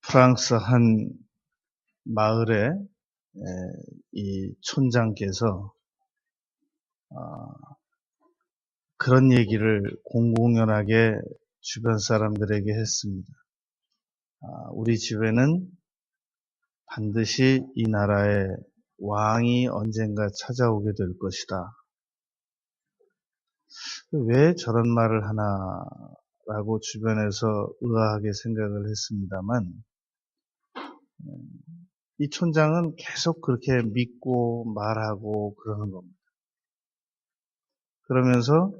프랑스 한 마을에 이 촌장께서 그런 얘기를 공공연하게 주변 사람들에게 했습니다. 우리 집에는 반드시 이 나라에 왕이 언젠가 찾아오게 될 것이다. 왜 저런 말을 하나라고 주변에서 의아하게 생각을 했습니다만, 이 촌장은 계속 그렇게 믿고 말하고 그러는 겁니다. 그러면서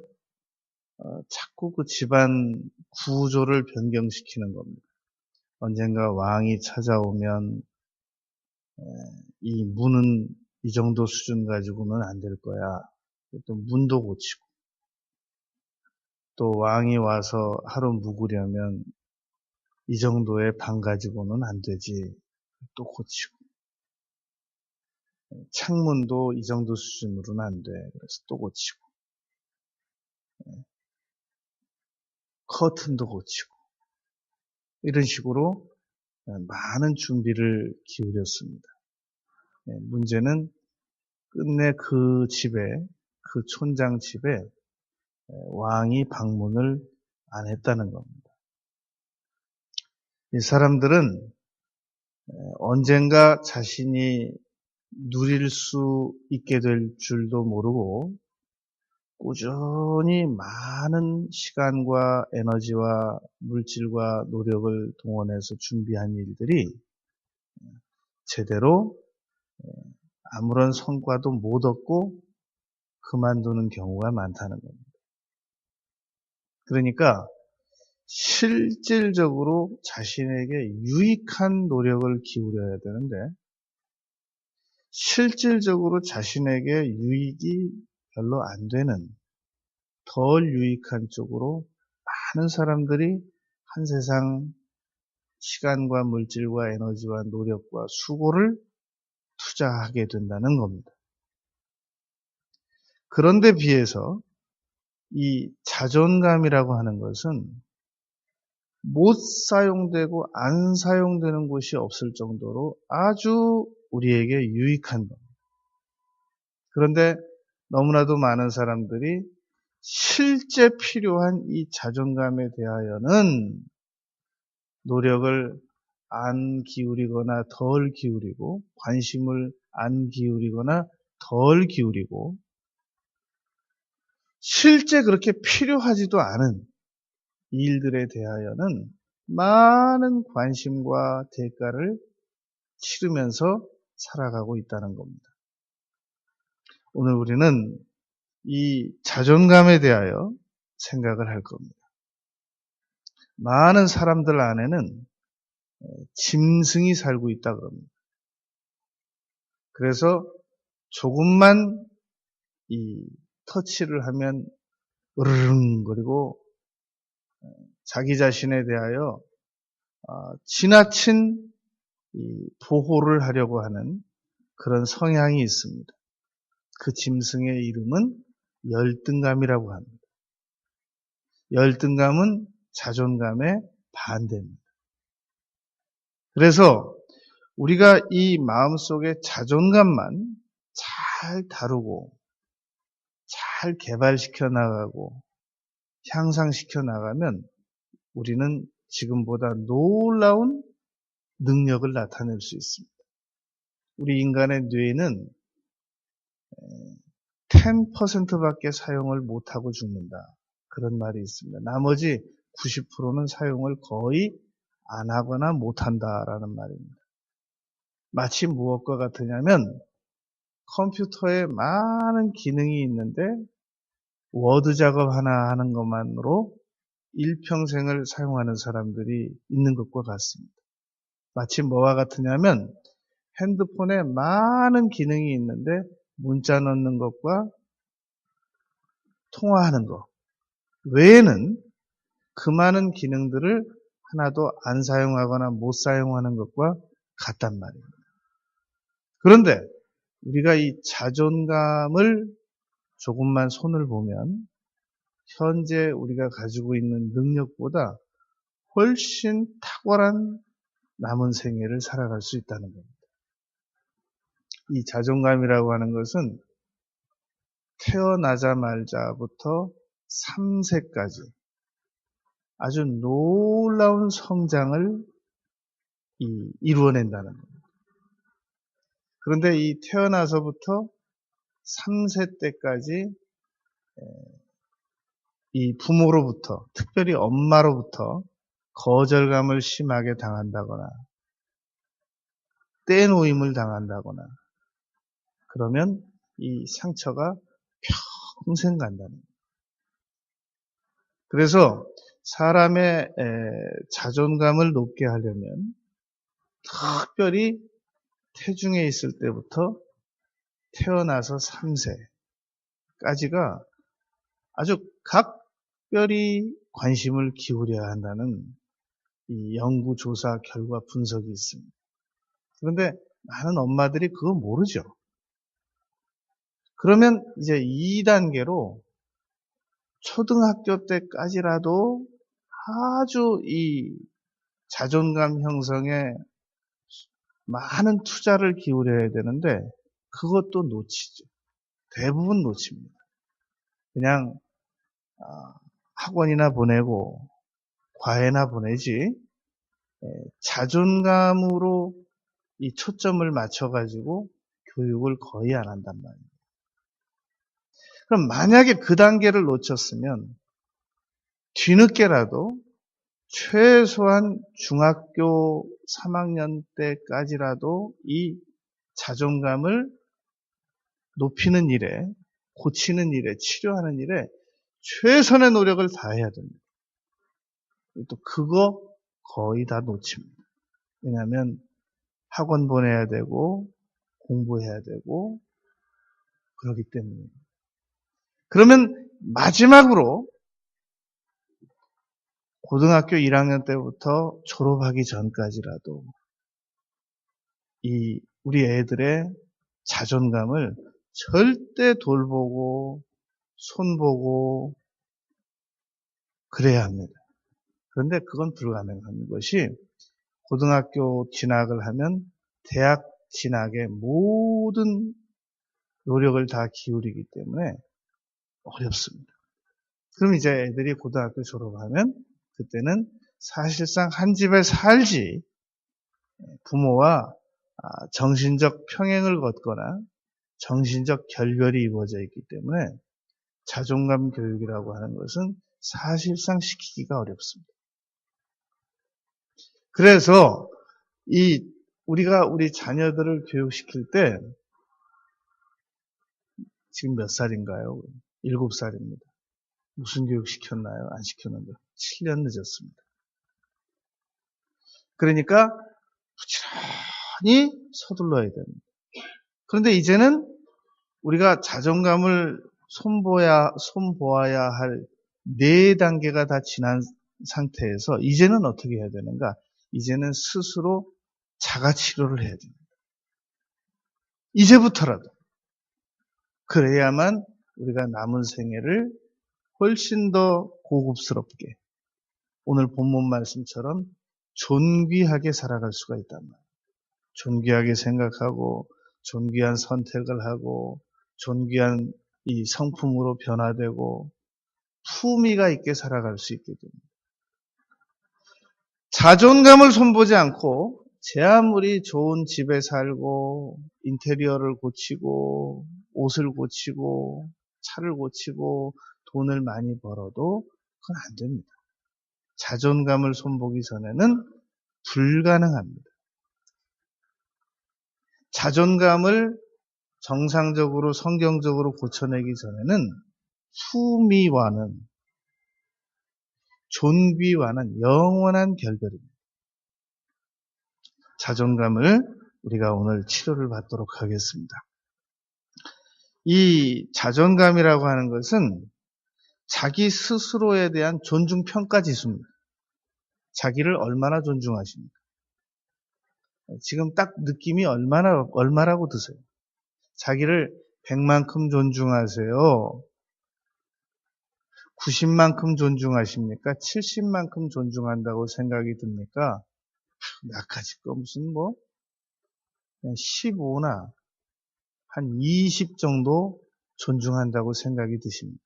자꾸 그 집안 구조를 변경시키는 겁니다. 언젠가 왕이 찾아오면 이 문은 이 정도 수준 가지고는 안 될 거야. 또 문도 고치고, 또 왕이 와서 하루 묵으려면 이 정도의 방 가지고는 안 되지. 또 고치고, 창문도 이 정도 수준으로는 안 돼. 그래서 또 고치고, 커튼도 고치고, 이런 식으로 많은 준비를 기울였습니다. 문제는 끝내 그 집에, 그 촌장 집에 왕이 방문을 안 했다는 겁니다. 이 사람들은 언젠가 자신이 누릴 수 있게 될 줄도 모르고 꾸준히 많은 시간과 에너지와 물질과 노력을 동원해서 준비한 일들이 제대로 아무런 성과도 못 얻고 그만두는 경우가 많다는 겁니다. 그러니까 실질적으로 자신에게 유익한 노력을 기울여야 되는데, 실질적으로 자신에게 유익이 별로 안 되는 덜 유익한 쪽으로 많은 사람들이 한 세상 시간과 물질과 에너지와 노력과 수고를 투자하게 된다는 겁니다. 그런데 비해서 이 자존감이라고 하는 것은 못 사용되고 안 사용되는 곳이 없을 정도로 아주 우리에게 유익한 겁니다. 그런데 너무나도 많은 사람들이 실제 필요한 이 자존감에 대하여는 노력을 안 기울이거나 덜 기울이고, 관심을 안 기울이거나 덜 기울이고, 실제 그렇게 필요하지도 않은 일들에 대하여는 많은 관심과 대가를 치르면서 살아가고 있다는 겁니다. 오늘 우리는 이 자존감에 대하여 생각을 할 겁니다. 많은 사람들 안에는 짐승이 살고 있다 그럽니다. 그래서 조금만 이 터치를 하면 으르릉거리고 자기 자신에 대하여 지나친 이 보호를 하려고 하는 그런 성향이 있습니다. 그 짐승의 이름은 열등감이라고 합니다. 열등감은 자존감의 반대입니다. 그래서 우리가 이 마음속의 자존감만 잘 다루고 잘 개발시켜 나가고 향상시켜 나가면 우리는 지금보다 놀라운 능력을 나타낼 수 있습니다. 우리 인간의 뇌는 10%밖에 사용을 못하고 죽는다. 그런 말이 있습니다. 나머지 90%는 사용을 거의 안 하거나 못한다라는 말입니다. 마치 무엇과 같으냐면 컴퓨터에 많은 기능이 있는데 워드 작업 하나 하는 것만으로 일평생을 사용하는 사람들이 있는 것과 같습니다. 마치 뭐와 같으냐면 핸드폰에 많은 기능이 있는데 문자 넣는 것과 통화하는 것 외에는 그 많은 기능들을 하나도 안 사용하거나 못 사용하는 것과 같단 말입니다. 그런데 우리가 이 자존감을 조금만 손을 보면 현재 우리가 가지고 있는 능력보다 훨씬 탁월한 남은 생애를 살아갈 수 있다는 겁니다. 이 자존감이라고 하는 것은 태어나자마자부터 3세까지 아주 놀라운 성장을 이루어낸다는 겁니다. 그런데 이 태어나서부터 3세 때까지 이 부모로부터, 특별히 엄마로부터 거절감을 심하게 당한다거나 떼놓임을 당한다거나 그러면 이 상처가 평생 간다는 거예요. 그래서 사람의 자존감을 높게 하려면 특별히 태중에 있을 때부터 태어나서 3세까지가 아주 각별히 관심을 기울여야 한다는 이 연구 조사 결과 분석이 있습니다. 그런데 많은 엄마들이 그거 모르죠. 그러면 이제 2단계로 초등학교 때까지라도 아주 이 자존감 형성에 많은 투자를 기울여야 되는데 그것도 놓치죠. 대부분 놓칩니다. 그냥 학원이나 보내고 과외나 보내지 자존감으로 이 초점을 맞춰가지고 교육을 거의 안 한단 말이에요. 그럼 만약에 그 단계를 놓쳤으면 뒤늦게라도 최소한 중학교 3학년 때까지라도 이 자존감을 높이는 일에, 고치는 일에, 치료하는 일에 최선의 노력을 다해야 됩니다. 또 그거 거의 다 놓칩니다. 왜냐하면 학원 보내야 되고 공부해야 되고 그렇기 때문에. 그러면 마지막으로 고등학교 1학년 때부터 졸업하기 전까지라도 우리 애들의 자존감을 절대 돌보고 손보고 그래야 합니다. 그런데 그건 불가능한 것이 고등학교 진학을 하면 대학 진학에 모든 노력을 다 기울이기 때문에 어렵습니다. 그럼 이제 애들이 고등학교 졸업하면 그때는 사실상 한 집에 살지 부모와 정신적 평행을 걷거나 정신적 결별이 이루어져 있기 때문에 자존감 교육이라고 하는 것은 사실상 시키기가 어렵습니다. 그래서 우리가 우리 자녀들을 교육시킬 때 지금 몇 살인가요? 7살입니다. 무슨 교육 시켰나요? 안 시켰는데 7년 늦었습니다. 그러니까 부지런히 서둘러야 됩니다. 그런데 이제는 우리가 자존감을 손보아야 할 4단계가 다 지난 상태에서 이제는 어떻게 해야 되는가? 이제는 스스로 자가치료를 해야 됩니다. 이제부터라도. 그래야만 우리가 남은 생애를 훨씬 더 고급스럽게 오늘 본문 말씀처럼 존귀하게 살아갈 수가 있단 말이에요. 존귀하게 생각하고 존귀한 선택을 하고 존귀한 이 성품으로 변화되고 품위가 있게 살아갈 수 있게 됩니다. 자존감을 손보지 않고 제 아무리 좋은 집에 살고 인테리어를 고치고 옷을 고치고 차를 고치고 돈을 많이 벌어도 그건 안 됩니다. 자존감을 손보기 전에는 불가능합니다. 자존감을 정상적으로 성경적으로 고쳐내기 전에는 품위와는 존귀와는 영원한 결별입니다. 자존감을 우리가 오늘 치료를 받도록 하겠습니다. 이 자존감이라고 하는 것은 자기 스스로에 대한 존중평가 지수입니다. 자기를 얼마나 존중하십니까? 지금 딱 느낌이 얼마라고 드세요? 자기를 100만큼 존중하세요? 90만큼 존중하십니까? 70만큼 존중한다고 생각이 듭니까? 약하지 거 무슨 뭐 그냥 15나 한 20 정도 존중한다고 생각이 드십니다.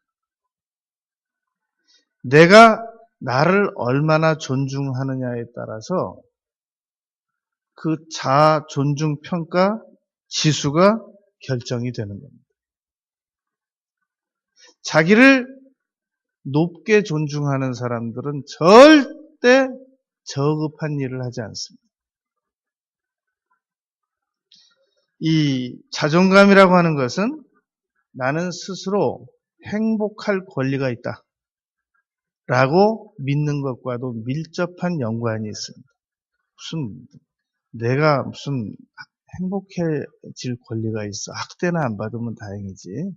내가 나를 얼마나 존중하느냐에 따라서 그 자아 존중 평가 지수가 결정이 되는 겁니다. 자기를 높게 존중하는 사람들은 절대 저급한 일을 하지 않습니다. 이 자존감이라고 하는 것은 나는 스스로 행복할 권리가 있다 라고 믿는 것과도 밀접한 연관이 있습니다. 내가 무슨 행복해질 권리가 있어. 학대나 안 받으면 다행이지.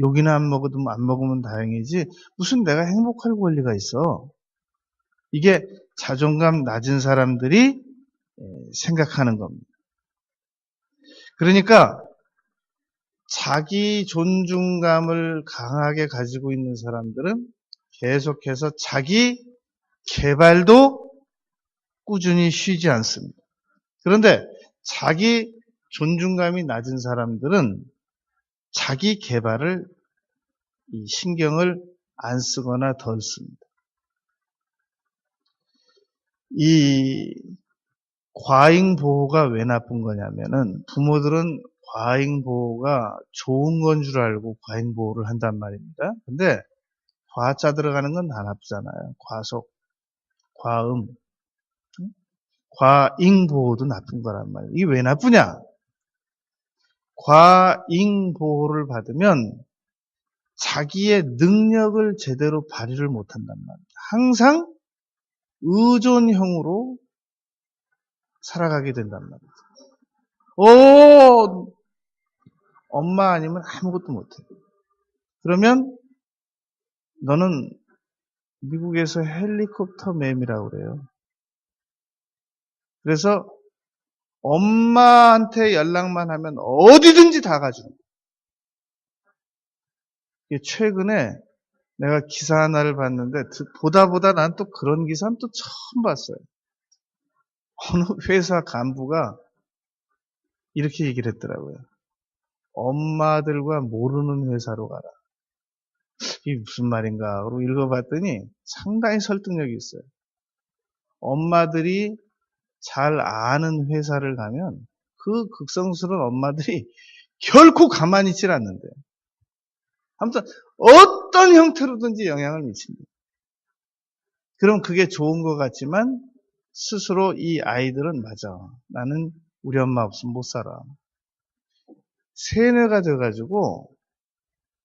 욕이나 안 먹으면 다행이지. 무슨 내가 행복할 권리가 있어. 이게 자존감 낮은 사람들이 생각하는 겁니다. 그러니까 자기 존중감을 강하게 가지고 있는 사람들은 계속해서 자기 개발도 꾸준히 쉬지 않습니다. 그런데 자기 존중감이 낮은 사람들은 자기 개발을 신경을 안 쓰거나 덜 씁니다. 이 과잉 보호가 왜 나쁜 거냐면은 부모들은 과잉 보호가 좋은 건 줄 알고 과잉 보호를 한단 말입니다. 근데 과자 들어가는 건 다 나쁘잖아요. 과속, 과음, 과잉 보호도 나쁜 거란 말이에요. 이게 왜 나쁘냐? 과잉 보호를 받으면 자기의 능력을 제대로 발휘를 못한단 말입니다. 항상 의존형으로 살아가게 된단 말이죠. 엄마 아니면 아무것도 못해. 그러면 너는 미국에서 헬리콥터 맴이라고 그래요. 그래서 엄마한테 연락만 하면 어디든지 다 가죠. 최근에 내가 기사 하나를 봤는데 보다 난 또 그런 기사는 또 처음 봤어요. 어느 회사 간부가 이렇게 얘기를 했더라고요. 엄마들과 모르는 회사로 가라. 이게 무슨 말인가 하고 읽어봤더니 상당히 설득력이 있어요. 엄마들이 잘 아는 회사를 가면 그 극성스러운 엄마들이 결코 가만히 있질 않는데요. 아무튼 어떤 형태로든지 영향을 미칩니다. 그럼 그게 좋은 것 같지만 스스로 이 아이들은 맞아. 나는 우리 엄마 없으면 못 살아. 세뇌가 돼가지고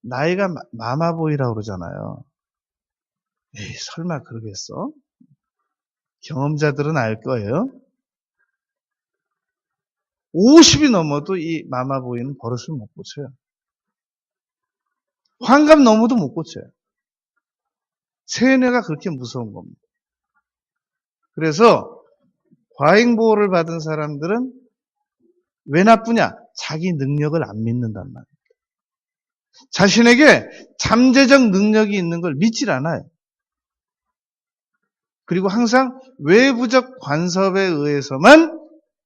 나이가 마마보이라고 그러잖아요. 에이, 설마 그러겠어? 경험자들은 알 거예요. 50이 넘어도 이 마마보이는 버릇을 못 고쳐요. 환갑 넘어도 못 고쳐요. 세뇌가 그렇게 무서운 겁니다. 그래서 과잉보호를 받은 사람들은 왜 나쁘냐? 자기 능력을 안 믿는단 말이에요. 자신에게 잠재적 능력이 있는 걸 믿질 않아요. 그리고 항상 외부적 관섭에 의해서만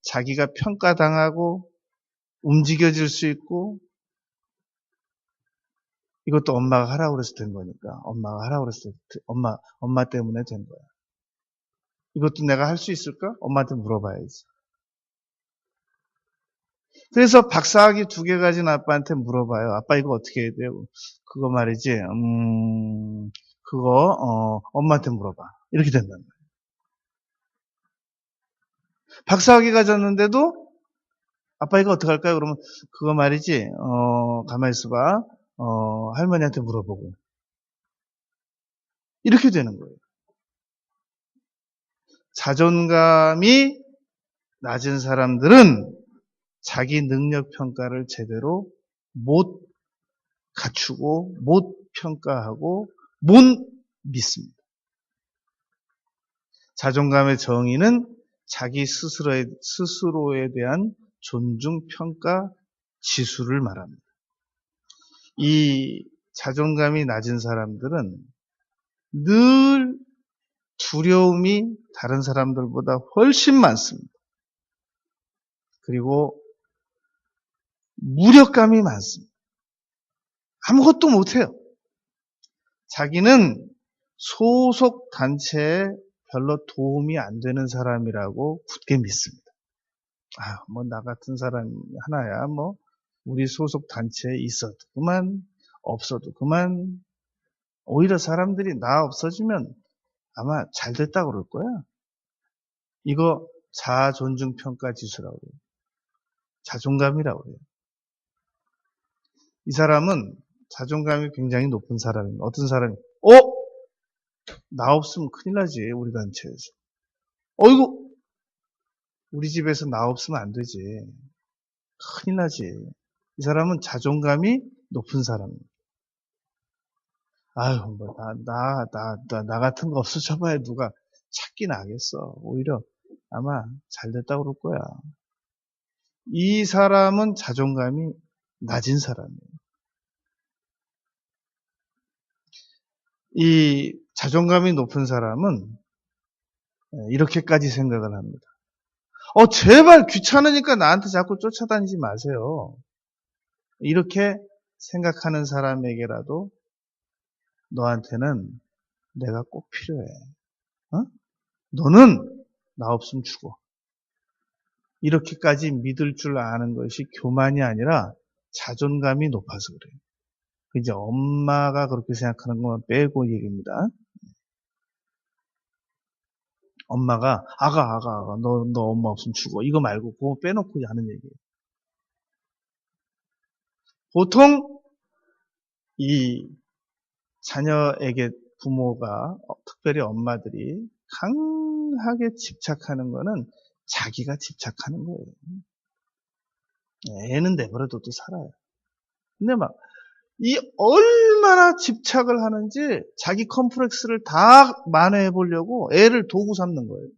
자기가 평가당하고 움직여질 수 있고, 이것도 엄마가 하라고 그래서 된 거니까. 엄마가 하라고 그랬을 때, 엄마 때문에 된 거야. 이것도 내가 할 수 있을까? 엄마한테 물어봐야지. 그래서 박사학위 2개 가진 아빠한테 물어봐요. 아빠 이거 어떻게 해야 돼요? 그거 말이지. 엄마한테 물어봐. 이렇게 된단 말이에요. 박사학위 가졌는데도 아빠 이거 어떡할까요? 그러면 그거 말이지. 가만히 있어봐. 할머니한테 물어보고. 이렇게 되는 거예요. 자존감이 낮은 사람들은 자기 능력 평가를 제대로 못 갖추고 못 평가하고 못 믿습니다. 자존감의 정의는 자기 스스로에 대한 존중 평가 지수를 말합니다. 이 자존감이 낮은 사람들은 늘 두려움이 다른 사람들보다 훨씬 많습니다. 그리고 무력감이 많습니다. 아무것도 못해요. 자기는 소속 단체에 별로 도움이 안 되는 사람이라고 굳게 믿습니다. 나 같은 사람 하나야, 우리 소속 단체에 있어도 그만, 없어도 그만. 오히려 사람들이 나 없어지면 아마 잘 됐다 그럴 거야. 이거 자아 존중 평가 지수라고 해요. 자존감이라고 해요. 이 사람은 자존감이 굉장히 높은 사람입니다. 어떤 사람이, 나 없으면 큰일 나지, 우리 단체에서. 어이구, 우리 집에서 나 없으면 안 되지. 큰일 나지. 이 사람은 자존감이 높은 사람입니다. 나 같은 거 없어져봐야 누가 찾긴 하겠어. 오히려 아마 잘 됐다 그럴 거야. 이 사람은 자존감이 낮은 사람이에요. 이 자존감이 높은 사람은 이렇게까지 생각을 합니다. 제발 귀찮으니까 나한테 자꾸 쫓아다니지 마세요. 이렇게 생각하는 사람에게라도 너한테는 내가 꼭 필요해. 너는 나 없으면 죽어. 이렇게까지 믿을 줄 아는 것이 교만이 아니라 자존감이 높아서 그래요. 이제 엄마가 그렇게 생각하는 것만 빼고 얘기입니다. 엄마가 아가 너 엄마 없으면 죽어. 이거 말고 그거 빼놓고 하는 얘기예요. 보통 이 자녀에게 부모가 특별히 엄마들이 강하게 집착하는 거는 자기가 집착하는 거예요. 애는 내버려둬도 살아요. 근데 이 얼마나 집착을 하는지 자기 컴플렉스를 다 만회해 보려고 애를 도구 삼는 거예요.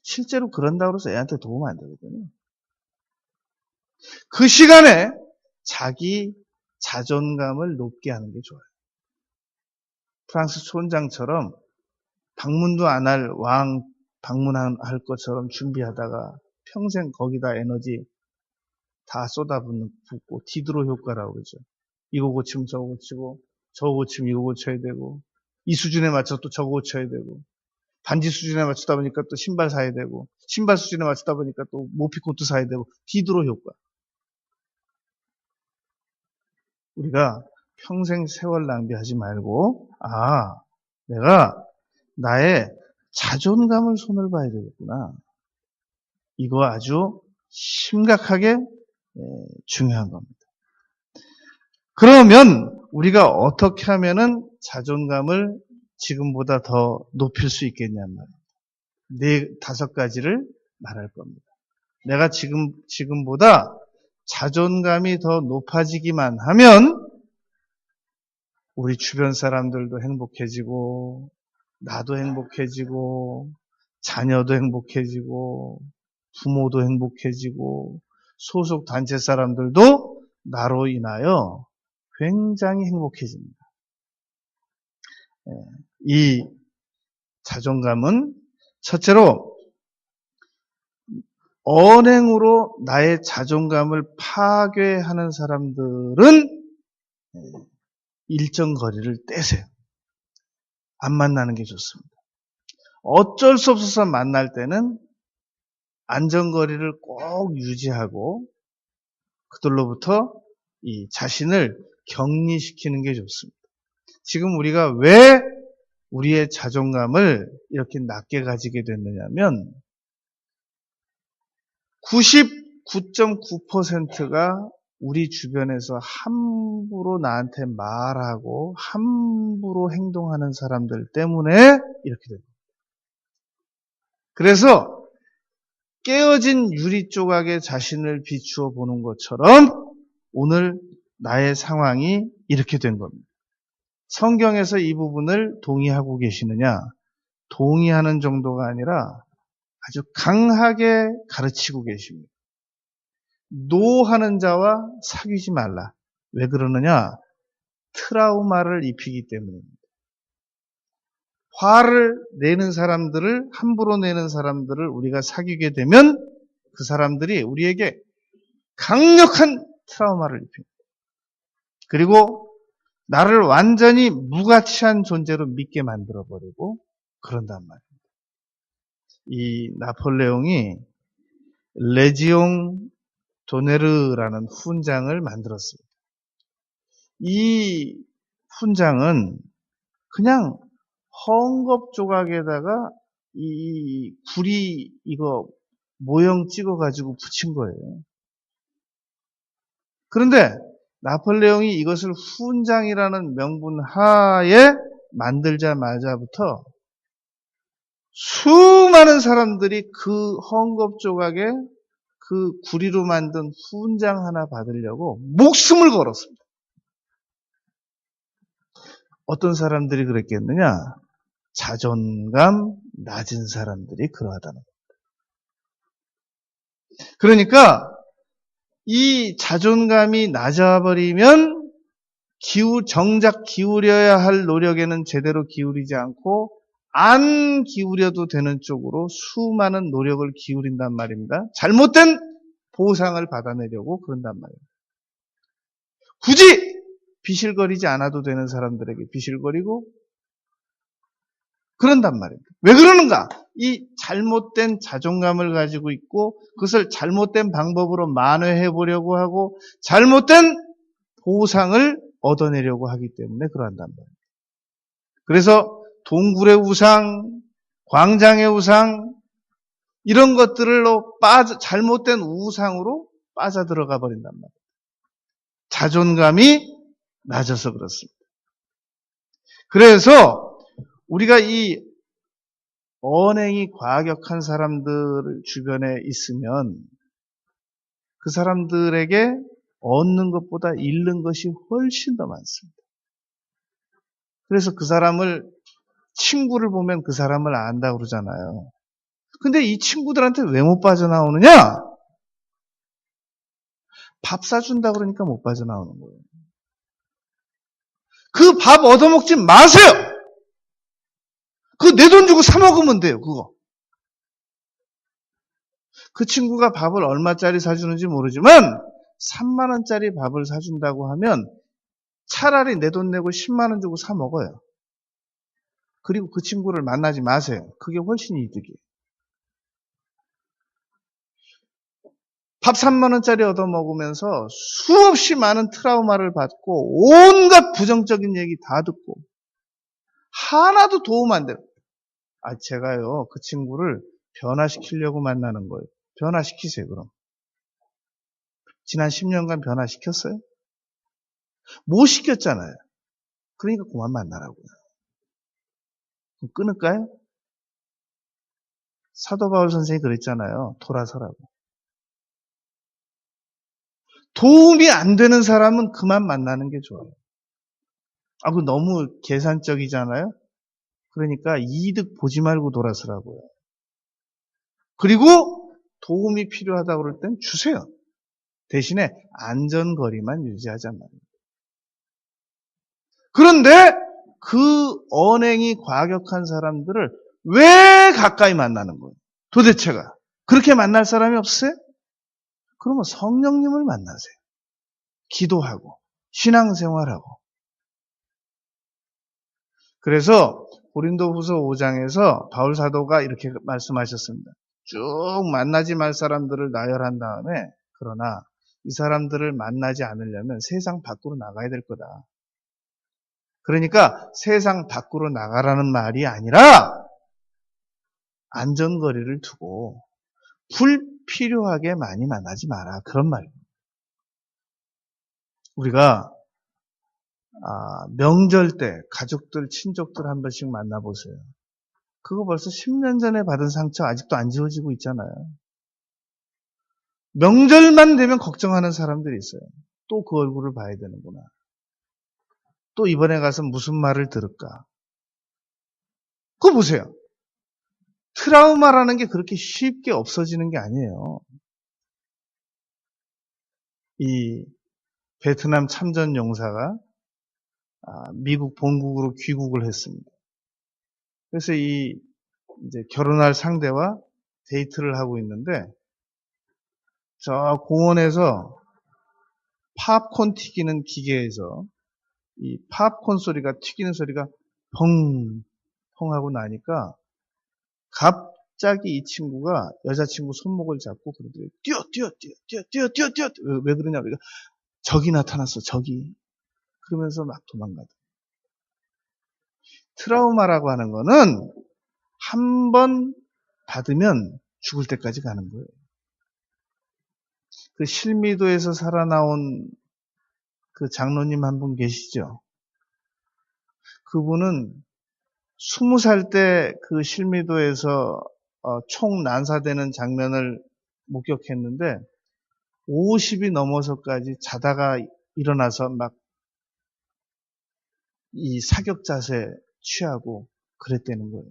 실제로 그런다고 해서 애한테 도움 안 되거든요. 그 시간에 자기 자존감을 높게 하는 게 좋아요. 프랑스 촌장처럼 방문도 안 할 왕 방문할 것처럼 준비하다가 평생 거기다 에너지 다 쏟아붓고 디드로 효과라고 그러죠. 이거 고치면 저거 고치고 저거 고치면 이거 고쳐야 되고 이 수준에 맞춰서 또 저거 고쳐야 되고 반지 수준에 맞추다 보니까 또 신발 사야 되고 신발 수준에 맞추다 보니까 또 모피코트 사야 되고 디드로 효과. 우리가 평생 세월 낭비하지 말고 내가 나의 자존감을 손을 봐야 되겠구나. 이거 아주 심각하게 중요한 겁니다. 그러면 우리가 어떻게 하면은 자존감을 지금보다 더 높일 수 있겠냐는 말이에요. 5가지를 말할 겁니다. 내가 지금보다 자존감이 더 높아지기만 하면 우리 주변 사람들도 행복해지고 나도 행복해지고 자녀도 행복해지고 부모도 행복해지고 소속 단체 사람들도 나로 인하여 굉장히 행복해집니다. 이 자존감은 첫째로 언행으로 나의 자존감을 파괴하는 사람들은 일정 거리를 떼세요. 안 만나는 게 좋습니다. 어쩔 수 없어서 만날 때는 안전거리를 꼭 유지하고 그들로부터 이 자신을 격리시키는 게 좋습니다. 지금 우리가 왜 우리의 자존감을 이렇게 낮게 가지게 됐느냐면 99.9%가 우리 주변에서 함부로 나한테 말하고 함부로 행동하는 사람들 때문에 이렇게 됩니다. 그래서 깨어진 유리 조각에 자신을 비추어 보는 것처럼 오늘 나의 상황이 이렇게 된 겁니다. 성경에서 이 부분을 동의하고 계시느냐? 동의하는 정도가 아니라 아주 강하게 가르치고 계십니다. 노하는 자와 사귀지 말라. 왜 그러느냐? 트라우마를 입히기 때문입니다. 화를 내는 사람들을, 함부로 내는 사람들을 우리가 사귀게 되면 그 사람들이 우리에게 강력한 트라우마를 입힙니다. 그리고 나를 완전히 무가치한 존재로 믿게 만들어버리고 그런단 말입니다. 이 나폴레옹이 레지옹 도네르라는 훈장을 만들었습니다. 이 훈장은 그냥 헝겊 조각에다가 이 구리 이거 모형 찍어가지고 붙인 거예요. 그런데 나폴레옹이 이것을 훈장이라는 명분 하에 만들자마자부터 수많은 사람들이 그 헝겊 조각에 그 구리로 만든 훈장 하나 받으려고 목숨을 걸었습니다. 어떤 사람들이 그랬겠느냐? 자존감 낮은 사람들이 그러하다는 겁니다. 그러니까 이 자존감이 낮아버리면 정작 기울여야 할 노력에는 제대로 기울이지 않고 안 기울여도 되는 쪽으로 수많은 노력을 기울인단 말입니다. 잘못된 보상을 받아내려고 그런단 말입니다. 굳이 비실거리지 않아도 되는 사람들에게 비실거리고 그런단 말입니다. 왜 그러는가? 이 잘못된 자존감을 가지고 있고 그것을 잘못된 방법으로 만회해 보려고 하고 잘못된 보상을 얻어내려고 하기 때문에 그러한단 말입니다. 그래서 동굴의 우상, 광장의 우상 이런 것들로 잘못된 우상으로 빠져들어가 버린단 말입니다. 자존감이 낮아서 그렇습니다. 그래서 우리가 이 언행이 과격한 사람들 주변에 있으면 그 사람들에게 얻는 것보다 잃는 것이 훨씬 더 많습니다. 그래서 그 사람을 친구를 보면 그 사람을 안다고 그러잖아요. 근데 이 친구들한테 왜 못 빠져나오느냐? 밥 사준다 그러니까 못 빠져나오는 거예요. 그 밥 얻어먹지 마세요! 그거 내 돈 주고 사 먹으면 돼요, 그거. 그 친구가 밥을 얼마짜리 사주는지 모르지만 3만 원짜리 밥을 사준다고 하면 차라리 내 돈 내고 10만 원 주고 사 먹어요. 그리고 그 친구를 만나지 마세요. 그게 훨씬 이득이에요. 밥 3만 원짜리 얻어먹으면서 수없이 많은 트라우마를 받고 온갖 부정적인 얘기 다 듣고 하나도 도움 안 돼요. 제가요 그 친구를 변화시키려고 만나는 거예요. 변화시키세요 그럼. 지난 10년간 변화시켰어요? 못 시켰잖아요. 그러니까 그만 만나라고요. 그럼 끊을까요? 사도 바울 선생님이 그랬잖아요. 돌아서라고. 도움이 안 되는 사람은 그만 만나는 게 좋아요. 그거 너무 계산적이잖아요. 그러니까 이득 보지 말고 돌아서라고요. 그리고 도움이 필요하다고 그럴 땐 주세요. 대신에 안전거리만 유지하잔 말이에요. 그런데 그 언행이 과격한 사람들을 왜 가까이 만나는 거예요? 도대체가. 그렇게 만날 사람이 없어요? 그러면 성령님을 만나세요. 기도하고 신앙생활하고. 그래서 고린도후서 5장에서 바울 사도가 이렇게 말씀하셨습니다. 쭉 만나지 말 사람들을 나열한 다음에 그러나 이 사람들을 만나지 않으려면 세상 밖으로 나가야 될 거다. 그러니까 세상 밖으로 나가라는 말이 아니라 안전거리를 두고 불필요하게 많이 만나지 마라. 그런 말입니다. 우리가 명절 때 가족들, 친족들 한 번씩 만나보세요. 그거 벌써 10년 전에 받은 상처 아직도 안 지워지고 있잖아요. 명절만 되면 걱정하는 사람들이 있어요. 또 그 얼굴을 봐야 되는구나. 또 이번에 가서 무슨 말을 들을까. 그거 보세요. 트라우마라는 게 그렇게 쉽게 없어지는 게 아니에요. 이 베트남 참전 용사가 미국 본국으로 귀국을 했습니다. 그래서 이제 결혼할 상대와 데이트를 하고 있는데, 저 공원에서 팝콘 튀기는 기계에서 이 팝콘 소리가, 튀기는 소리가 펑, 펑 하고 나니까 갑자기 이 친구가 여자친구 손목을 잡고 그러더래요. 뛰어, 뛰어, 뛰어, 뛰어, 뛰어, 뛰어, 뛰어. 왜 그러냐? 우리가 적이 나타났어, 적이. 그러면서 막 도망가더라고요. 트라우마라고 하는 거는 한 번 받으면 죽을 때까지 가는 거예요. 그 실미도에서 살아나온 그 장로님 한 분 계시죠? 그분은 20살 때 그 실미도에서 총 난사되는 장면을 목격했는데 50이 넘어서까지 자다가 일어나서 막 이 사격 자세 취하고 그랬다는 거예요.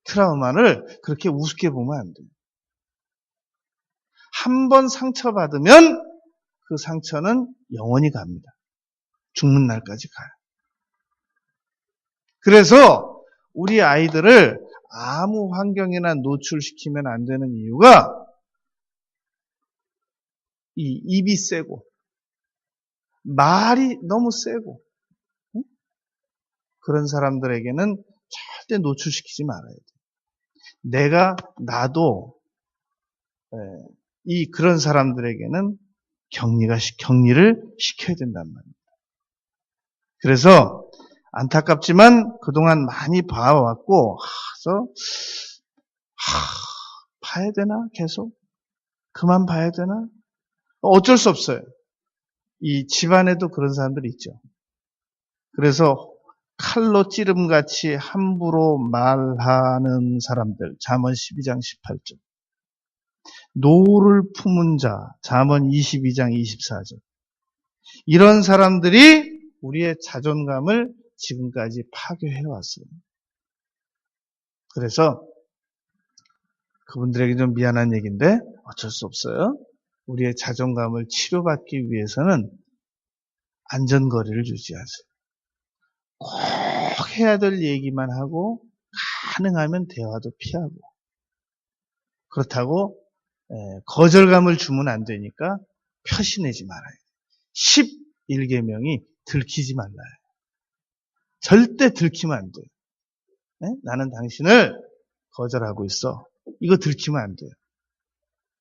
트라우마를 그렇게 우습게 보면 안 돼요. 한 번 상처받으면 그 상처는 영원히 갑니다. 죽는 날까지 가요. 그래서 우리 아이들을 아무 환경이나 노출시키면 안 되는 이유가 이 입이 세고 말이 너무 세고 그런 사람들에게는 절대 노출시키지 말아야 돼요. 나도 이 그런 사람들에게는 격리를 시켜야 된단 말입니다. 그래서 안타깝지만 그동안 많이 봐왔고, 봐야 되나? 계속? 그만 봐야 되나? 어쩔 수 없어요. 이 집안에도 그런 사람들이 있죠. 그래서 칼로 찌름같이 함부로 말하는 사람들, 잠언 12장 18절. 노를 품은 자, 잠언 22장 24절. 이런 사람들이 우리의 자존감을 지금까지 파괴해왔어요. 그래서 그분들에게 좀 미안한 얘기인데 어쩔 수 없어요. 우리의 자존감을 치료받기 위해서는 안전거리를 유지하세요. 꼭 해야 될 얘기만 하고 가능하면 대화도 피하고 그렇다고 거절감을 주면 안 되니까 표시내지 말아요. 11계명이 들키지 말라요. 절대 들키면 안 돼요. 나는 당신을 거절하고 있어. 이거 들키면 안 돼요.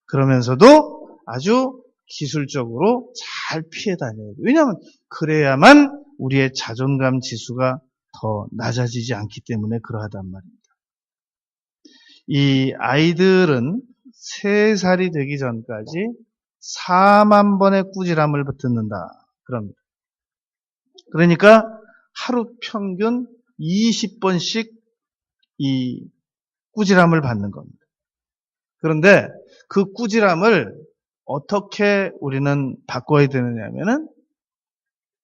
그러면서도 아주 기술적으로 잘 피해 다녀야 돼요. 왜냐하면 그래야만 우리의 자존감 지수가 더 낮아지지 않기 때문에 그러하단 말입니다. 이 아이들은 3살이 되기 전까지 4만 번의 꾸지람을 듣는다. 그럽니다. 그러니까 하루 평균 20번씩 이 꾸지람을 받는 겁니다. 그런데 그 꾸지람을 어떻게 우리는 바꿔야 되느냐면은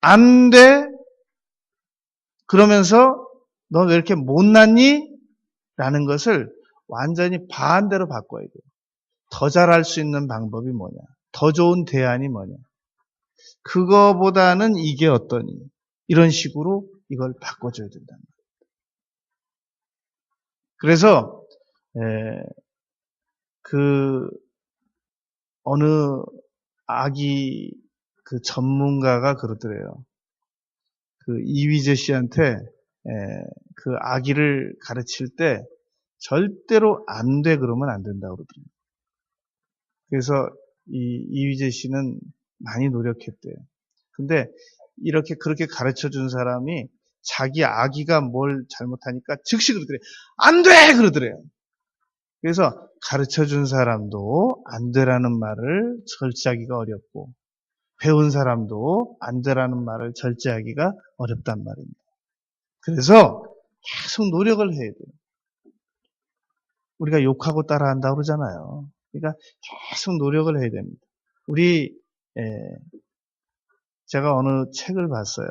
안 돼. 그러면서 너 왜 이렇게 못났니? 라는 것을 완전히 반대로 바꿔야 돼요. 더 잘할 수 있는 방법이 뭐냐? 더 좋은 대안이 뭐냐? 그거보다는 이게 어떠니? 이런 식으로 이걸 바꿔줘야 된다. 그래서 그 어느 아기 그 전문가가 그러더래요. 그 이휘재 씨한테 그 아기를 가르칠 때 절대로 안 돼 그러면 안 된다고 그러더래요. 그래서 이 이휘재 씨는 많이 노력했대요. 근데 그렇게 가르쳐 준 사람이 자기 아기가 뭘 잘못하니까 즉시 그러더래요. 안 돼! 그러더래요. 그래서 가르쳐 준 사람도 안 되라는 말을 절제하기가 어렵고 배운 사람도 안 되라는 말을 절제하기가 어렵단 말입니다. 그래서 계속 노력을 해야 돼요. 우리가 욕하고 따라한다고 그러잖아요. 그러니까 계속 노력을 해야 됩니다. 제가 어느 책을 봤어요.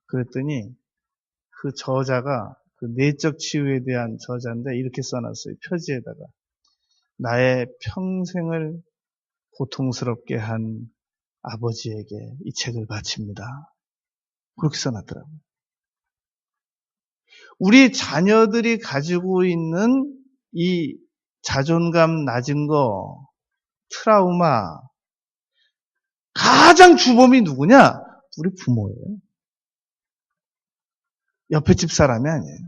그랬더니 그 저자가 그 내적 치유에 대한 저자인데 이렇게 써놨어요. 표지에다가 나의 평생을 고통스럽게 한 아버지에게 이 책을 바칩니다. 그렇게 써놨더라고요. 우리 자녀들이 가지고 있는 이 자존감 낮은 거, 트라우마, 가장 주범이 누구냐? 우리 부모예요. 옆에 집 사람이 아니에요.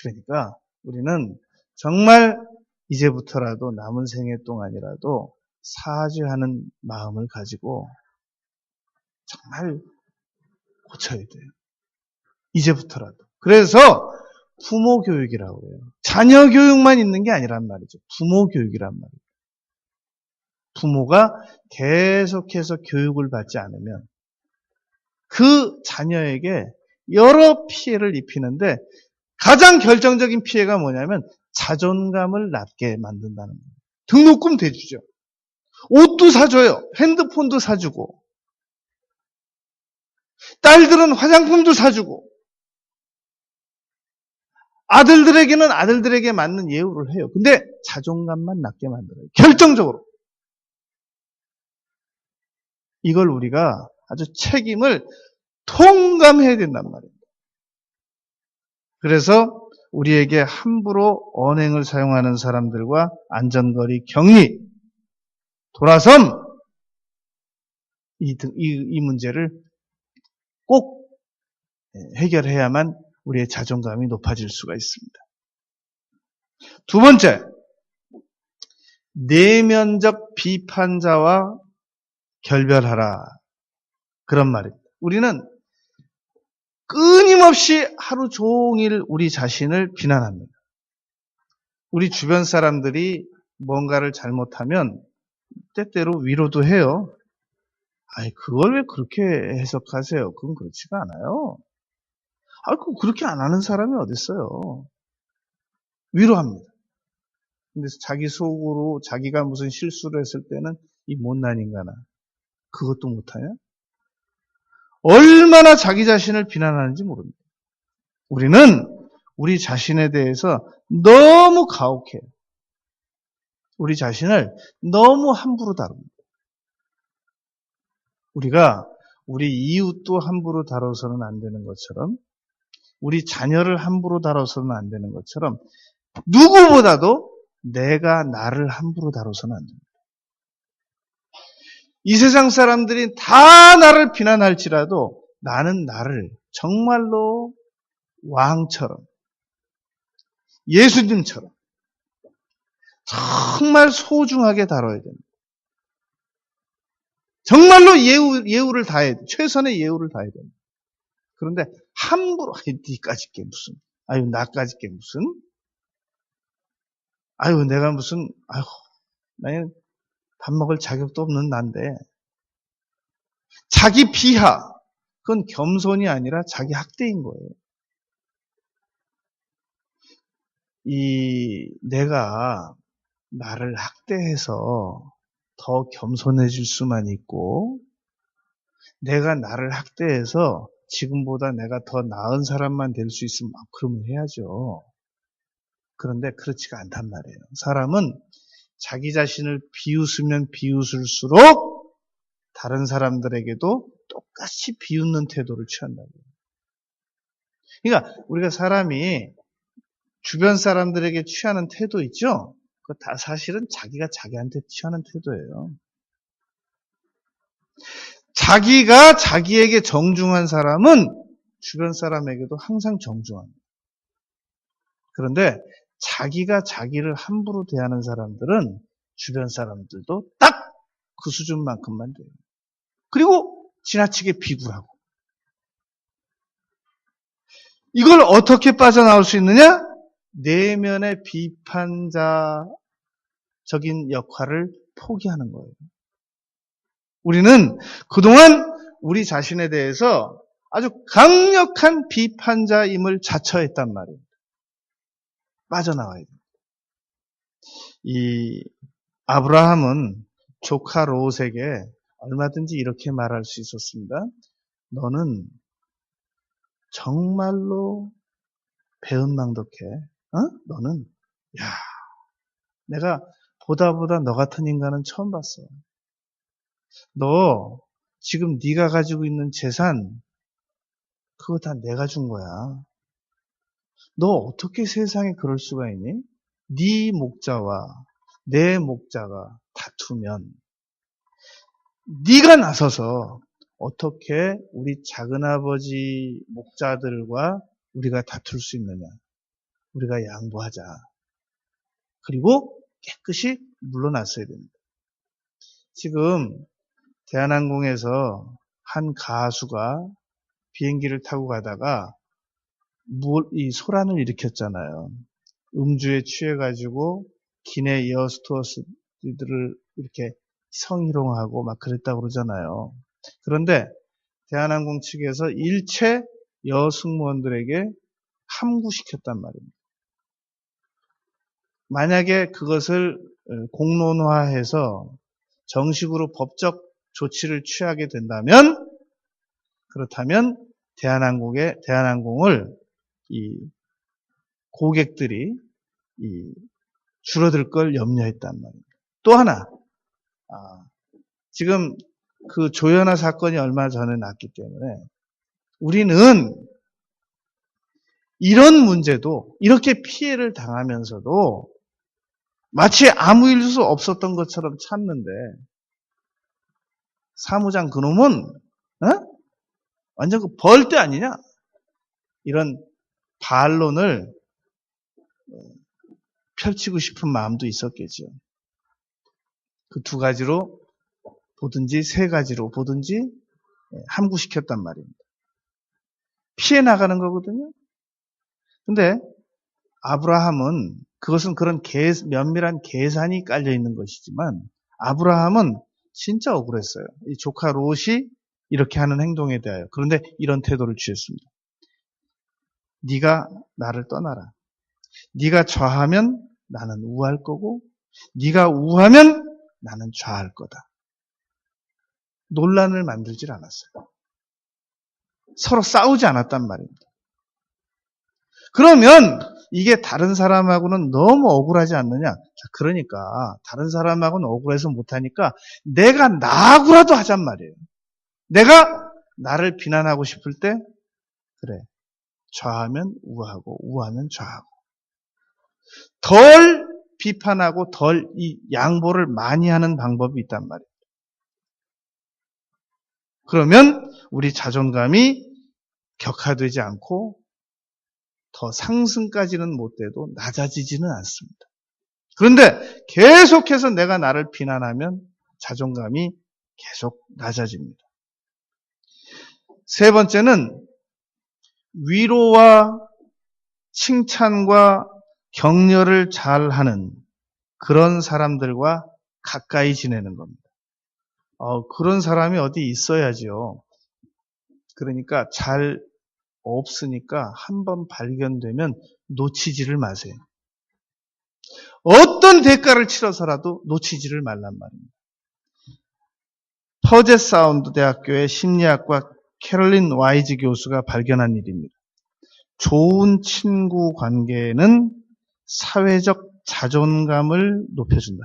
그러니까 우리는 정말 이제부터라도 남은 생애 동안이라도 사죄하는 마음을 가지고 정말 고쳐야 돼요. 이제부터라도. 그래서 부모 교육이라고 해요. 자녀 교육만 있는 게 아니란 말이죠. 부모 교육이란 말이에요. 부모가 계속해서 교육을 받지 않으면 그 자녀에게 여러 피해를 입히는데 가장 결정적인 피해가 뭐냐면 자존감을 낮게 만든다는 거예요. 등록금 대주죠. 옷도 사줘요. 핸드폰도 사주고. 딸들은 화장품도 사주고. 아들들에게는 아들들에게 맞는 예우를 해요. 근데 자존감만 낮게 만들어요. 결정적으로. 이걸 우리가 아주 책임을 통감해야 된단 말이에요. 그래서 우리에게 함부로 언행을 사용하는 사람들과 안전거리 격리, 돌아섬, 이 문제를 꼭 해결해야만 우리의 자존감이 높아질 수가 있습니다. 두 번째, 내면적 비판자와 결별하라. 그런 말입니다. 우리는 끊임없이 하루 종일 우리 자신을 비난합니다. 우리 주변 사람들이 뭔가를 잘못하면 때때로 위로도 해요. 아이, 그걸 왜 그렇게 해석하세요? 그건 그렇지가 않아요. 그렇게 안 하는 사람이 어딨어요. 위로합니다. 근데 자기 속으로 자기가 무슨 실수를 했을 때는 이 못난 인간아, 그것도 못하냐? 얼마나 자기 자신을 비난하는지 모릅니다. 우리는 우리 자신에 대해서 너무 가혹해요. 우리 자신을 너무 함부로 다룹니다. 우리가 우리 이웃도 함부로 다뤄서는 안 되는 것처럼, 우리 자녀를 함부로 다뤄서는 안 되는 것처럼, 누구보다도 내가 나를 함부로 다뤄서는 안 됩니다. 이 세상 사람들이 다 나를 비난할지라도 나는 나를 정말로 왕처럼, 예수님처럼 정말 소중하게 다뤄야 됩니다. 정말로 예우를 다해야 돼. 최선의 예우를 다해야 됩니다. 그런데 함부로, 니까짓 게 무슨, 나까짓 게 무슨, 내가 무슨, 나는 밥 먹을 자격도 없는 난데. 자기 비하, 그건 겸손이 아니라 자기 학대인 거예요. 내가 나를 학대해서 더 겸손해질 수만 있고, 내가 나를 학대해서 지금보다 내가 더 나은 사람만 될 수 있으면 그러면 해야죠. 그런데 그렇지가 않단 말이에요. 사람은 자기 자신을 비웃으면 비웃을수록 다른 사람들에게도 똑같이 비웃는 태도를 취한다고요. 그러니까 우리가 사람이 주변 사람들에게 취하는 태도 있죠? 그거 다 사실은 자기가 자기한테 취하는 태도예요. 자기가 자기에게 정중한 사람은 주변 사람에게도 항상 정중합니다. 그런데 자기가 자기를 함부로 대하는 사람들은 주변 사람들도 딱 그 수준만큼만 돼요. 그리고 지나치게 비굴하고. 이걸 어떻게 빠져나올 수 있느냐? 내면의 비판자적인 역할을 포기하는 거예요. 우리는 그동안 우리 자신에 대해서 아주 강력한 비판자임을 자처했단 말이에요. 빠져나와야 돼요. 이 아브라함은 조카 롯에게 얼마든지 이렇게 말할 수 있었습니다. 너는 정말로 배은망덕해. 너는 내가 보다 너 같은 인간은 처음 봤어. 너 지금 네가 가지고 있는 재산 그거 다 내가 준 거야. 너 어떻게 세상에 그럴 수가 있니? 네 목자와 내 목자가 다투면 네가 나서서 어떻게 우리 작은아버지 목자들과 우리가 다툴 수 있느냐. 우리가 양보하자. 그리고 깨끗이 물러났어야 됩니다. 지금 대한항공에서 한 가수가 비행기를 타고 가다가 이 소란을 일으켰잖아요. 음주에 취해가지고 기내 에어스투어스들을 이렇게 성희롱하고 막 그랬다고 그러잖아요. 그런데 대한항공 측에서 일체 여승무원들에게 함구시켰단 말입니다. 만약에 그것을 공론화해서 정식으로 법적 조치를 취하게 된다면, 그렇다면 대한항공을 이 고객들이 줄어들 걸 염려했단 말입니다. 또 하나, 지금 그 조현아 사건이 얼마 전에 났기 때문에 우리는 이런 문제도 이렇게 피해를 당하면서도 마치 아무 일도 없었던 것처럼 참는데, 사무장 그놈은 완전 그 벌떼 아니냐? 이런 반론을 펼치고 싶은 마음도 있었겠죠. 그 두 가지로 보든지 세 가지로 보든지 함구시켰단 말입니다. 피해 나가는 거거든요. 근데 아브라함은, 그것은 그런 면밀한 계산이 깔려 있는 것이지만, 아브라함은 진짜 억울했어요. 이 조카 롯이 이렇게 하는 행동에 대하여. 그런데 이런 태도를 취했습니다. 네가 나를 떠나라. 네가 좌하면 나는 우할 거고, 네가 우하면 나는 좌할 거다. 논란을 만들질 않았어요. 서로 싸우지 않았단 말입니다. 그러면 이게 다른 사람하고는 너무 억울하지 않느냐? 자, 그러니까 다른 사람하고는 억울해서 못하니까 내가 나하고라도 하잔 말이에요. 내가 나를 비난하고 싶을 때 그래, 좌하면 우하고 우하면 좌하고, 덜 비판하고 덜 이 양보를 많이 하는 방법이 있단 말이에요. 그러면 우리 자존감이 격하되지 않고 더 상승까지는 못 돼도 낮아지지는 않습니다. 그런데 계속해서 내가 나를 비난하면 자존감이 계속 낮아집니다. 세 번째는 위로와 칭찬과 격려를 잘하는 그런 사람들과 가까이 지내는 겁니다. 그런 사람이 어디 있어야죠. 그러니까 잘 없으니까 한번 발견되면 놓치지를 마세요. 어떤 대가를 치러서라도 놓치지를 말란 말입니다. 퍼젯 사운드 대학교의 심리학과 캐롤린 와이즈 교수가 발견한 일입니다. 좋은 친구 관계는 사회적 자존감을 높여준다.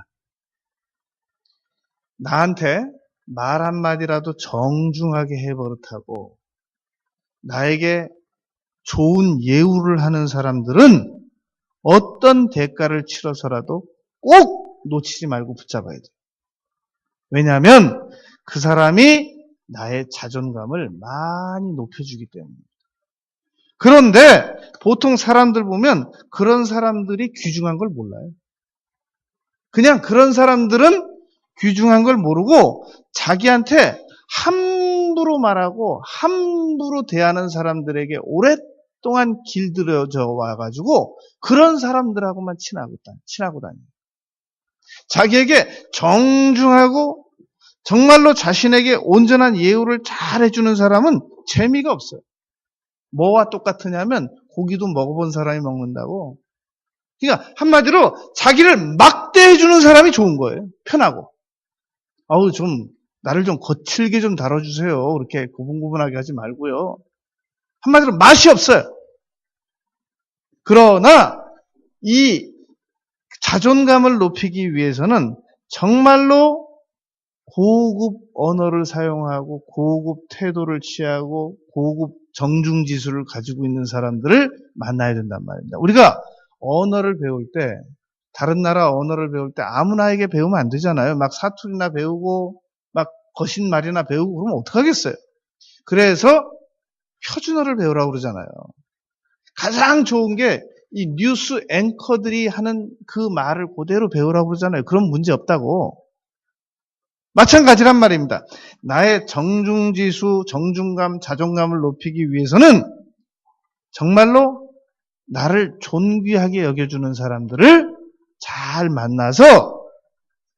나한테 말 한마디라도 정중하게 해버릇하고 나에게 좋은 예우를 하는 사람들은 어떤 대가를 치러서라도 꼭 놓치지 말고 붙잡아야 돼요. 왜냐하면 그 사람이 나의 자존감을 많이 높여주기 때문입니다. 그런데 보통 사람들 보면 그런 사람들이 귀중한 걸 몰라요. 그냥 그런 사람들은 귀중한 걸 모르고 자기한테 함부로 말하고 함부로 대하는 사람들에게 오랫동안 길들여져 와가지고 그런 사람들하고만 친하고 다녀요. 자기에게 정중하고 정말로 자신에게 온전한 예우를 잘 해주는 사람은 재미가 없어요. 뭐와 똑같으냐면 고기도 먹어본 사람이 먹는다고. 그러니까 한마디로 자기를 막대해주는 사람이 좋은 거예요. 편하고. 나를 좀 거칠게 좀 다뤄주세요. 그렇게 고분고분하게 하지 말고요. 한마디로 맛이 없어요. 그러나 이 자존감을 높이기 위해서는 정말로 고급 언어를 사용하고 고급 태도를 취하고 고급 정중지수를 가지고 있는 사람들을 만나야 된단 말입니다. 우리가 언어를 배울 때, 다른 나라 언어를 배울 때 아무나에게 배우면 안 되잖아요. 막 사투리나 배우고 막 거신말이나 배우고 그러면 어떡하겠어요. 그래서 표준어를 배우라고 그러잖아요. 가장 좋은 게 이 뉴스 앵커들이 하는 그 말을 그대로 배우라고 그러잖아요. 그럼 문제 없다고. 마찬가지란 말입니다. 나의 정중지수, 정중감, 자존감을 높이기 위해서는 정말로 나를 존귀하게 여겨주는 사람들을 잘 만나서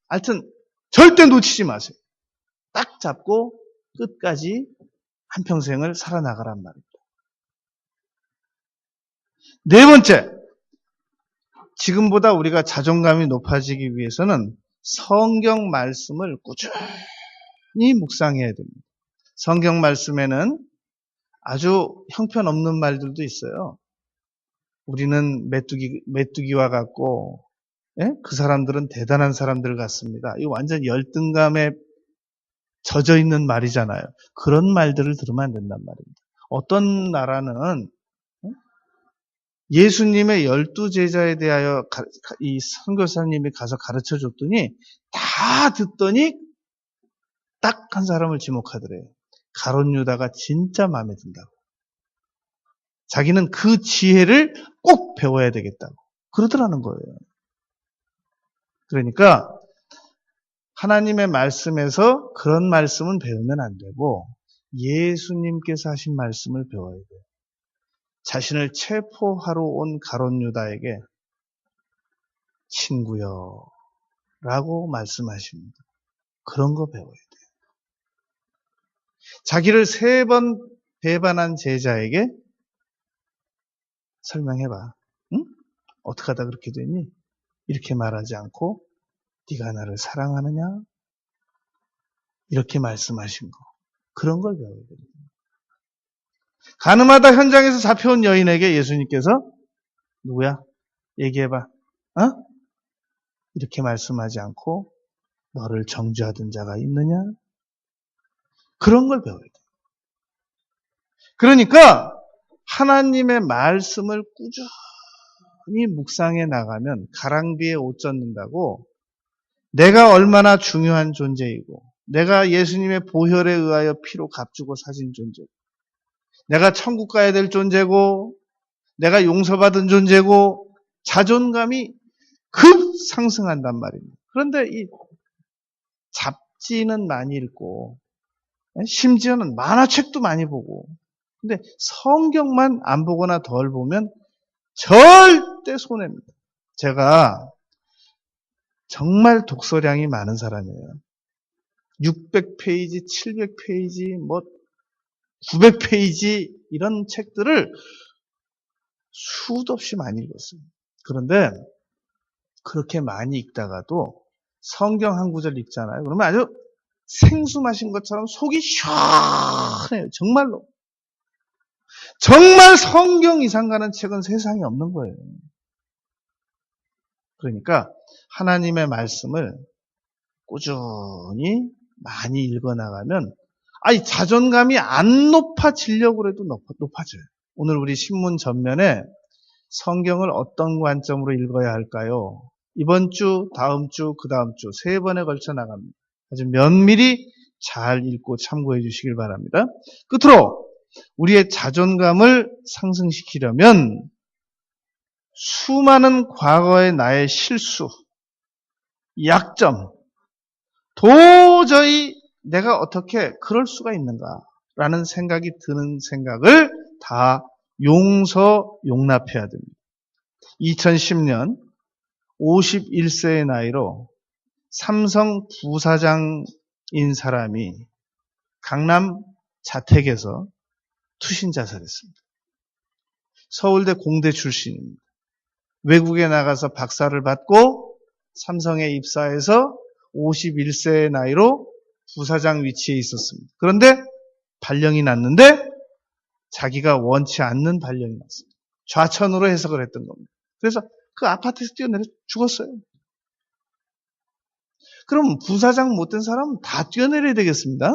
하여튼 절대 놓치지 마세요. 딱 잡고 끝까지 한평생을 살아나가란 말입니다. 네 번째, 지금보다 우리가 자존감이 높아지기 위해서는 성경 말씀을 꾸준히 묵상해야 됩니다. 성경 말씀에는 아주 형편없는 말들도 있어요. 우리는 메뚜기와 같고, 예? 그 사람들은 대단한 사람들 같습니다. 이거 완전 열등감에 젖어 있는 말이잖아요. 그런 말들을 들으면 안 된단 말입니다. 어떤 나라는 예수님의 12제자에 대하여 이 선교사님이 가서 가르쳐 줬더니 다 듣더니 딱 한 사람을 지목하더래요. 가룟 유다가 진짜 마음에 든다고. 자기는 그 지혜를 꼭 배워야 되겠다고 그러더라는 거예요. 그러니까 하나님의 말씀에서 그런 말씀은 배우면 안 되고 예수님께서 하신 말씀을 배워야 돼요. 자신을 체포하러 온 가룟 유다에게 친구여 라고 말씀하십니다. 그런 거 배워야 돼요. 자기를 3번 배반한 제자에게 설명해봐. 응? 어떻게 하다 그렇게 됐니? 이렇게 말하지 않고 네가 나를 사랑하느냐? 이렇게 말씀하신 거. 그런 걸 배워야 됩니다. 가늠하다 현장에서 잡혀온 여인에게 예수님께서 누구야? 얘기해봐. 어? 이렇게 말씀하지 않고 너를 정죄하던 자가 있느냐? 그런 걸 배워야 돼. 그러니까 하나님의 말씀을 꾸준히 묵상해 나가면 가랑비에 옷 젖는다고 내가 얼마나 중요한 존재이고 내가 예수님의 보혈에 의하여 피로 값주고 사신 존재고 내가 천국 가야 될 존재고 내가 용서받은 존재고 자존감이 급 상승한단 말입니다. 그런데 이 잡지는 많이 읽고 심지어는 만화책도 많이 보고 근데 성경만 안 보거나 덜 보면 절대 손해입니다. 제가 정말 독서량이 많은 사람이에요. 600페이지, 700페이지, 900페이지 이런 책들을 수도 없이 많이 읽었어요. 그런데 그렇게 많이 읽다가도 성경 한 구절 읽잖아요. 그러면 아주 생수 마신 것처럼 속이 시원해요. 정말로. 정말 성경 이상 가는 책은 세상에 없는 거예요. 그러니까 하나님의 말씀을 꾸준히 많이 읽어나가면 자존감이 안 높아지려고 해도 높아져요. 오늘 우리 신문 전면에 성경을 어떤 관점으로 읽어야 할까요? 이번 주, 다음 주, 그 다음 주 3번에 걸쳐 나갑니다. 아주 면밀히 잘 읽고 참고해 주시길 바랍니다. 끝으로 우리의 자존감을 상승시키려면 수많은 과거의 나의 실수, 약점, 도저히 내가 어떻게 그럴 수가 있는가라는 생각이 드는 생각을 다 용납해야 됩니다. 2010년 51세의 나이로 삼성 부사장인 사람이 강남 자택에서 투신 자살했습니다. 서울대 공대 출신입니다. 외국에 나가서 박사를 받고 삼성에 입사해서 51세의 나이로 부사장 위치에 있었습니다. 그런데 발령이 났는데 자기가 원치 않는 발령이 났습니다. 좌천으로 해석을 했던 겁니다. 그래서 그 아파트에서 뛰어내려 죽었어요. 그럼 부사장 못된 사람은 다 뛰어내려야 되겠습니다.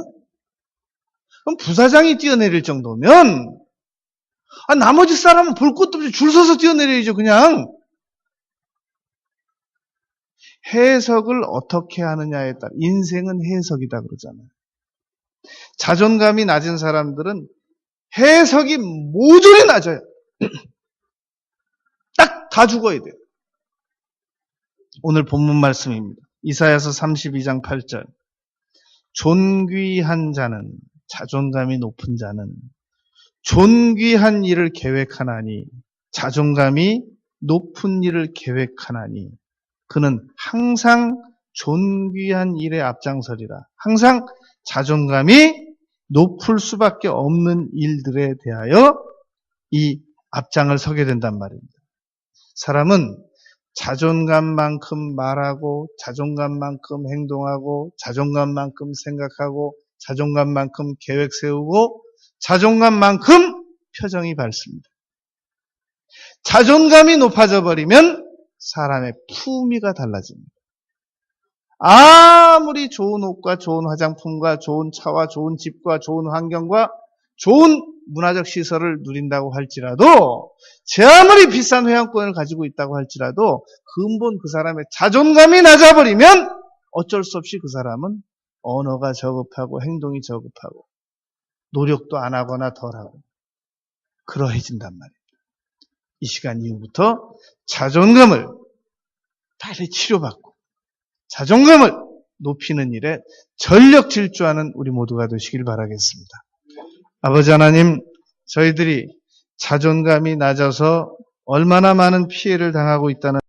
그럼 부사장이 뛰어내릴 정도면 나머지 사람은 볼 것도 없이 줄 서서 뛰어내려야죠, 그냥. 해석을 어떻게 하느냐에 따라, 인생은 해석이다 그러잖아요. 자존감이 낮은 사람들은 해석이 모조리 낮아요. 딱 다 죽어야 돼요. 오늘 본문 말씀입니다. 이사야서 32장 8절. 존귀한 자는, 자존감이 높은 자는 존귀한 일을 계획하나니, 자존감이 높은 일을 계획하나니 그는 항상 존귀한 일에 앞장서리라. 항상 자존감이 높을 수밖에 없는 일들에 대하여 이 앞장을 서게 된단 말입니다. 사람은 자존감만큼 말하고, 자존감만큼 행동하고, 자존감만큼 생각하고, 자존감만큼 계획 세우고, 자존감만큼 표정이 밝습니다. 자존감이 높아져 버리면 사람의 품위가 달라집니다. 아무리 좋은 옷과 좋은 화장품과 좋은 차와 좋은 집과 좋은 환경과 좋은 문화적 시설을 누린다고 할지라도, 제 아무리 비싼 회원권을 가지고 있다고 할지라도 근본 그 사람의 자존감이 낮아버리면 어쩔 수 없이 그 사람은 언어가 저급하고 행동이 저급하고 노력도 안 하거나 덜하고 그러해진단 말입니다. 이 시간 이후부터 자존감을 빨리 치료받고 자존감을 높이는 일에 전력 질주하는 우리 모두가 되시길 바라겠습니다. 아버지 하나님, 저희들이 자존감이 낮아서 얼마나 많은 피해를 당하고 있다는